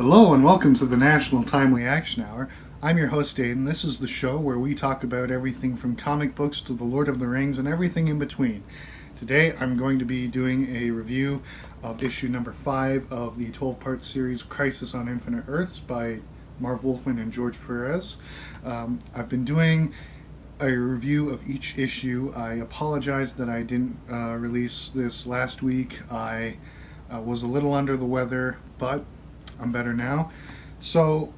Hello and welcome to the National Timely Action Hour. I'm your host Aiden. This is the show where we talk about everything from comic books to the Lord of the Rings and everything in between. Today I'm going to be doing a review of issue number 5 of the 12-part series Crisis on Infinite Earths by Marv Wolfman and George Perez. I've been doing a review of each issue. I apologize that I didn't release this last week. I was a little under the weather, but I'm better now. So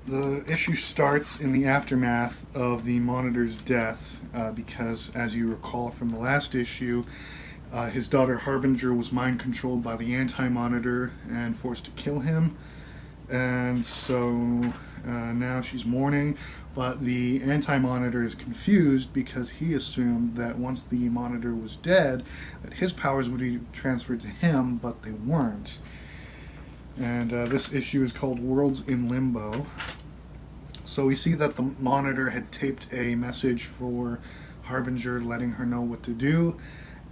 the issue starts in the aftermath of the Monitor's death because, as you recall from the last issue, his daughter Harbinger was mind-controlled by the Anti-Monitor and forced to kill him. And so now she's mourning, but the Anti-Monitor is confused because he assumed that once the Monitor was dead, that his powers would be transferred to him, but they weren't. And this issue is called Worlds in Limbo. So we see that the Monitor had taped a message for Harbinger letting her know what to do.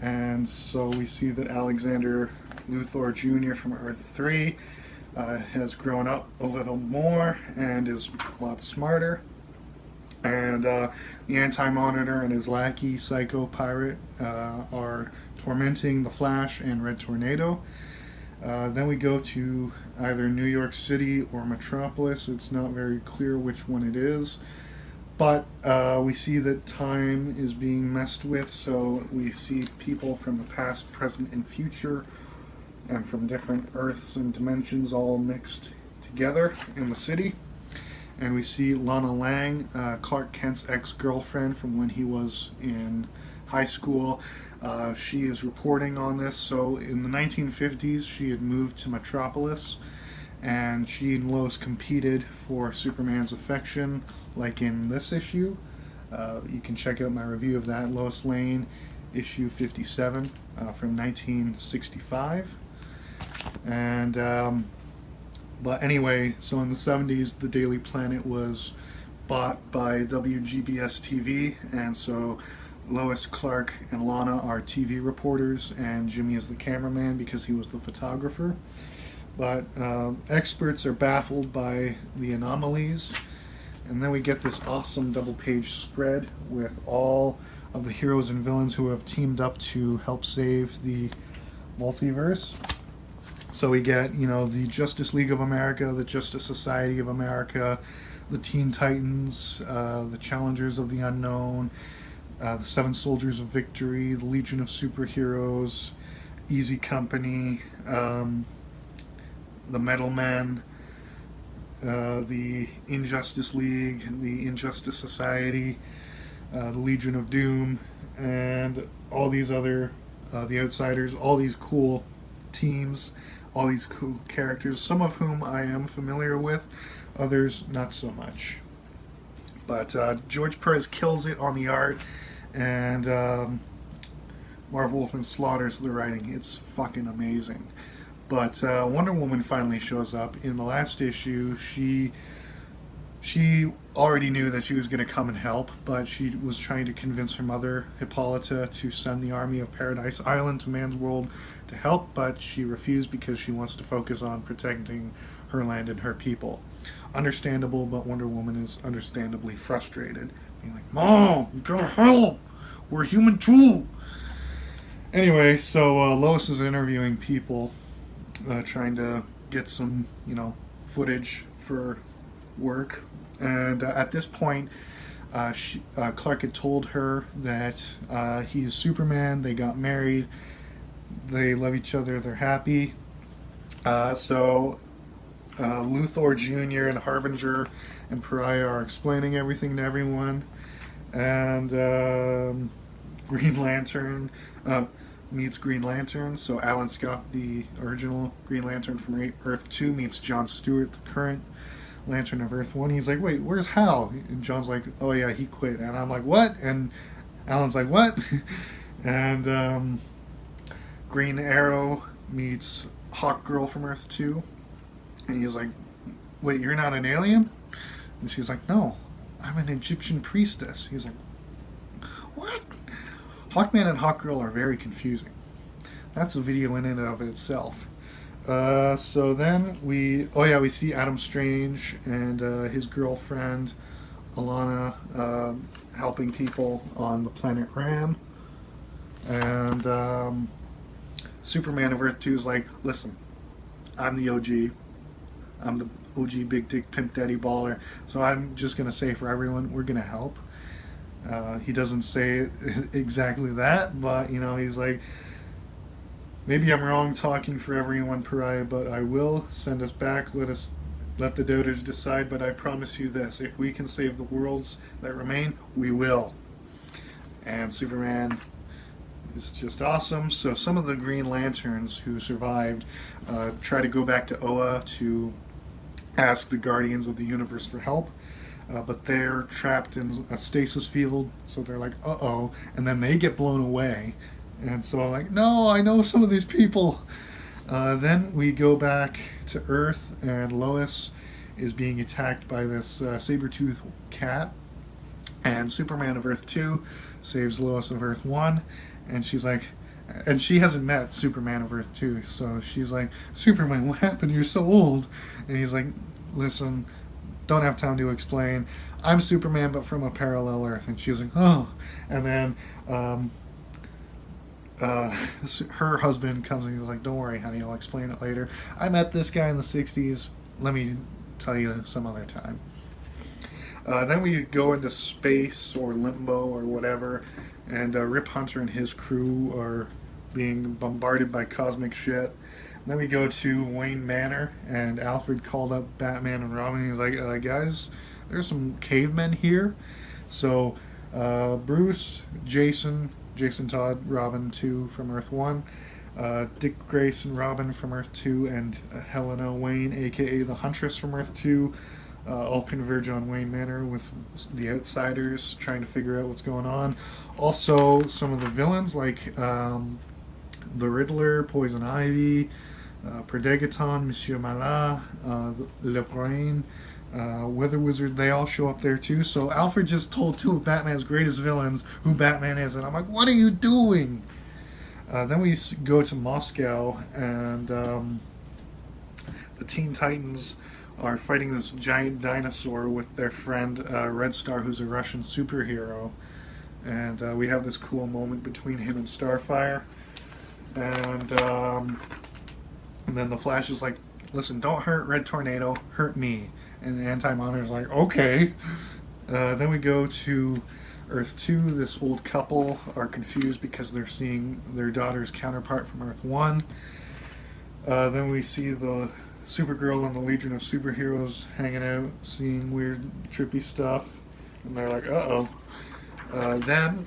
And so we see that Alexander Luthor Jr. from Earth 3 has grown up a little more and is a lot smarter. And the Anti-Monitor and his lackey, Psycho Pirate, are tormenting the Flash and Red Tornado. Then we go to either New York City or Metropolis. It's not very clear which one it is. But we see that time is being messed with, so we see people from the past, present, and future, and from different Earths and dimensions all mixed together in the city. And we see Lana Lang, Clark Kent's ex-girlfriend from when he was in high school. She is reporting on this. So in the 1950s, she had moved to Metropolis, and she and Lois competed for Superman's affection, like in this issue. You can check out my review of that, Lois Lane, issue 57 from 1965. And but anyway, so in the 70s, the Daily Planet was bought by WGBS TV, and so Lois, Clark, and Lana are TV reporters, and Jimmy is the cameraman because he was the photographer. But experts are baffled by the anomalies, and then we get this awesome double-page spread with all of the heroes and villains who have teamed up to help save the multiverse. So we get, the Justice League of America, the Justice Society of America, the Teen Titans, the Challengers of the Unknown, the Seven Soldiers of Victory, the Legion of Superheroes, Easy Company, the Metal Men, the Injustice League, the Injustice Society, the Legion of Doom, and all these other, the Outsiders, all these cool teams, all these cool characters, some of whom I am familiar with, others not so much. But George Perez kills it on the art, and Marv Wolfman slaughters the writing. It's fucking amazing. But Wonder Woman finally shows up. In the last issue, she already knew that she was going to come and help, but she was trying to convince her mother, Hippolyta, to send the army of Paradise Island to Man's World to help, but she refused because she wants to focus on protecting her land and her people. Understandable, but Wonder Woman is understandably frustrated. Being like, Mom, you gotta help! We're human too! Anyway, so Lois is interviewing people, trying to get some, footage for work. And at this point, Clark had told her that he's Superman, they got married, they love each other, they're happy. So Luthor Jr. and Harbinger and Pariah are explaining everything to everyone. And Green Lantern meets Green Lantern. So Alan Scott, the original Green Lantern from Earth 2, meets John Stewart, the current Lantern of Earth 1. He's like, wait, where's Hal? And John's like, oh yeah, he quit. And I'm like, what? And Alan's like, what? And Green Arrow meets Hawk Girl from Earth 2. And he's like, wait, you're not an alien? And she's like, no, I'm an Egyptian priestess. He's like, what? Hawkman and Hawkgirl are very confusing. That's a video in and of itself. So then we see Adam Strange and his girlfriend Alana helping people on the planet Ram, and Superman of Earth 2 is like, listen, I'm the OG. I'm the OG Big Dick Pimp Daddy Baller. So I'm just going to say for everyone, we're going to help. He doesn't say exactly that, but, he's like, maybe I'm wrong talking for everyone, Pariah, but I will send us back. Let the doubters decide, but I promise you this. If we can save the worlds that remain, we will. And Superman is just awesome. So some of the Green Lanterns who survived try to go back to Oa to ask the Guardians of the Universe for help, but they're trapped in a stasis field, so they're like, uh-oh, and then they get blown away. And so I'm like, no, I know some of these people. Then we go back to Earth, and Lois is being attacked by this saber-toothed cat, and Superman of Earth 2 saves Lois of Earth 1, and she's like, and she hasn't met Superman of Earth 2, so she's like, Superman, what happened? You're so old. And he's like, listen, don't have time to explain. I'm Superman, but from a parallel Earth. And she's like, oh. And then her husband comes and he's like, don't worry, honey, I'll explain it later. I met this guy in the 60s. Let me tell you some other time. Then we go into space or Limbo or whatever, and Rip Hunter and his crew are being bombarded by cosmic shit. Then we go to Wayne Manor, and Alfred called up Batman and Robin. He's like, guys, there's some cavemen here. So Bruce, Jason Todd, Robin 2 from Earth 1, Dick Grayson, Robin from Earth 2, and Helena Wayne, aka the Huntress from Earth 2, all converge on Wayne Manor with the Outsiders trying to figure out what's going on. Also, some of the villains like the Riddler, Poison Ivy, Predegaton, Monsieur Malat, Le Brain, Weather Wizard, they all show up there too. So Alfred just told two of Batman's greatest villains who Batman is, and I'm like, what are you doing? Then we go to Moscow, and the Teen Titans are fighting this giant dinosaur with their friend Red Star, who's a Russian superhero. And we have this cool moment between him and Starfire. And then the Flash is like, listen, don't hurt Red Tornado, hurt me. And the Anti-Monitor's like, okay. Then we go to Earth 2. This old couple are confused because they're seeing their daughter's counterpart from Earth 1. Then we see the Supergirl and the Legion of Superheroes hanging out, seeing weird, trippy stuff. And they're like, uh-oh. Then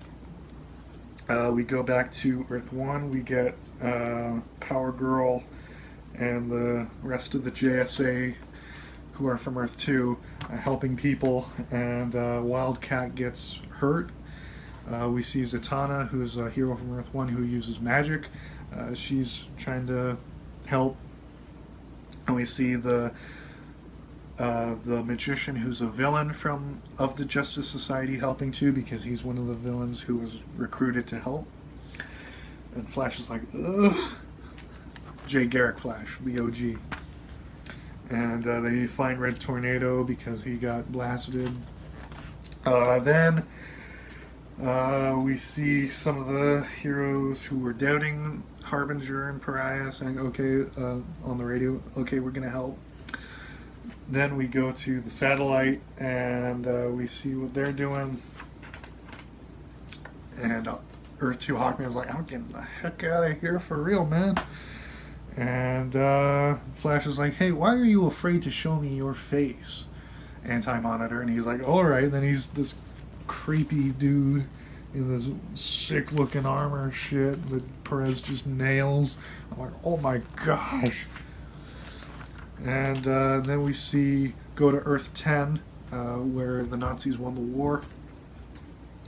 we go back to Earth 1. We get Power Girl and the rest of the JSA, who are from Earth 2, helping people, and Wildcat gets hurt. We see Zatanna, who's a hero from Earth 1 who uses magic. She's trying to help. And we see the magician, who's a villain of the Justice Society, helping too, because he's one of the villains who was recruited to help. And Flash is like, ugh. Jay Garrick Flash, the OG. And they find Red Tornado because he got blasted. Then we see some of the heroes who were doubting Harbinger and Pariah saying, okay, on the radio, okay, we're going to help. Then we go to the satellite, and we see what they're doing. And Earth 2 Hawkman's like, I'm getting the heck out of here for real, man. And Flash is like, hey, why are you afraid to show me your face, Anti-Monitor? And he's like, alright. And then he's this creepy dude in this sick-looking armor shit that Perez just nails. I'm like, oh my gosh. And then we go to Earth 10, where the Nazis won the war.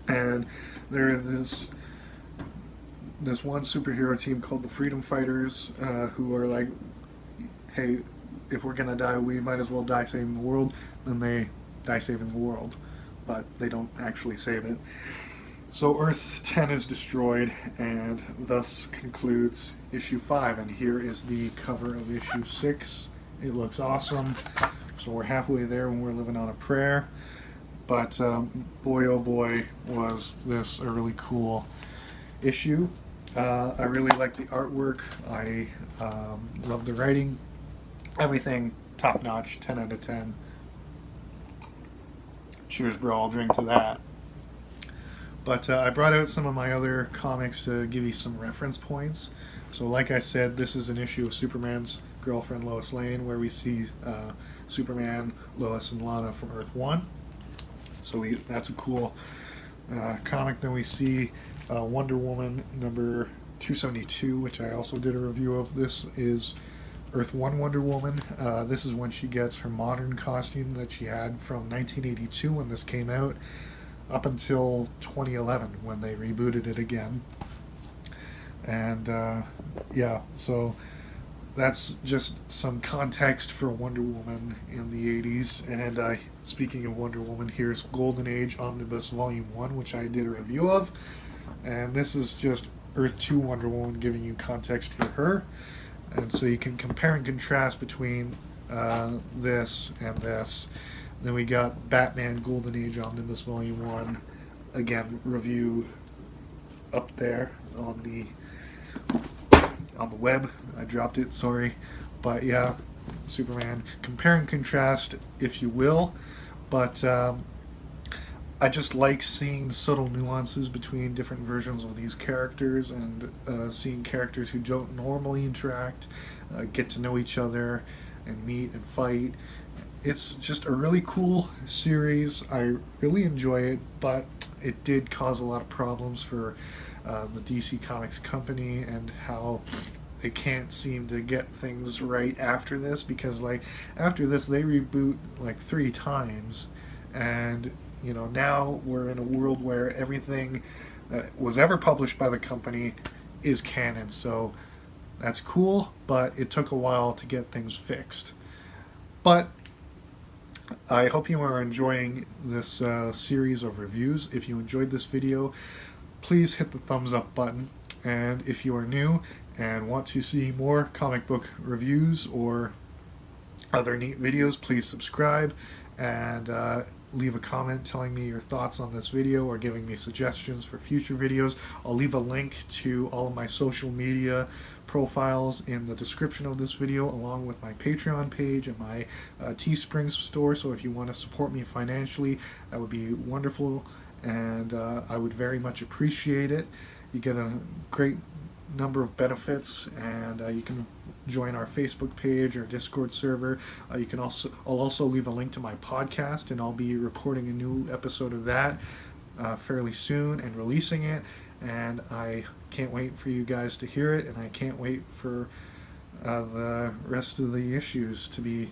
And there's this one superhero team called the Freedom Fighters, who are like, hey, if we're gonna die, we might as well die saving the world. Then they die saving the world, but they don't actually save it. So Earth 10 is destroyed, and thus concludes issue 5. And here is the cover of issue 6. It looks awesome. So we're halfway there when we're living on a prayer. But boy, oh boy, was this a really cool issue. I really like the artwork. I love the writing. Everything top notch, 10 out of 10. Cheers, bro. I'll drink to that. But I brought out some of my other comics to give you some reference points. So like I said, this is an issue of Superman's girlfriend Lois Lane, where we see Superman, Lois, and Lana from Earth 1. So that's a cool comic. Then we see Wonder Woman number 272, which I also did a review of. This is Earth 1 Wonder Woman. This is when she gets her modern costume that she had from 1982 when this came out, up until 2011 when they rebooted it again. And yeah, so that's just some context for Wonder Woman in the 80s. And speaking of Wonder Woman, here's Golden Age Omnibus Volume 1, which I did a review of. And this is just Earth 2 Wonder Woman, giving you context for her. And so you can compare and contrast between this and this. Then we got Batman Golden Age Omnibus Volume 1. Again, review up there on the web. I dropped it, sorry. But yeah, Superman. Compare and contrast, if you will. But I just like seeing subtle nuances between different versions of these characters, and seeing characters who don't normally interact get to know each other and meet and fight. It's just a really cool series. I really enjoy it, but it did cause a lot of problems for the DC Comics company, and how they can't seem to get things right after this, because like after this they reboot like 3 times, and you know, now we're in a world where everything that was ever published by the company is canon. So that's cool, but it took a while to get things fixed. But I hope you are enjoying this series of reviews. If you enjoyed this video, please hit the thumbs up button. And if you are new and want to see more comic book reviews or other neat videos, please subscribe and leave a comment telling me your thoughts on this video or giving me suggestions for future videos. I'll leave a link to all of my social media profiles in the description of this video, along with my Patreon page and my Teespring store. So if you want to support me financially, that would be wonderful, and I would very much appreciate it. You get a great number of benefits, and you can join our Facebook page or Discord server. I'll also leave a link to my podcast, and I'll be recording a new episode of that fairly soon and releasing it, and I can't wait for you guys to hear it, and I can't wait for the rest of the issues to be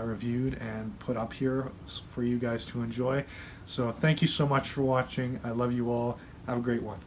reviewed and put up here for you guys to enjoy. So thank you so much for watching. I love you all. Have a great one.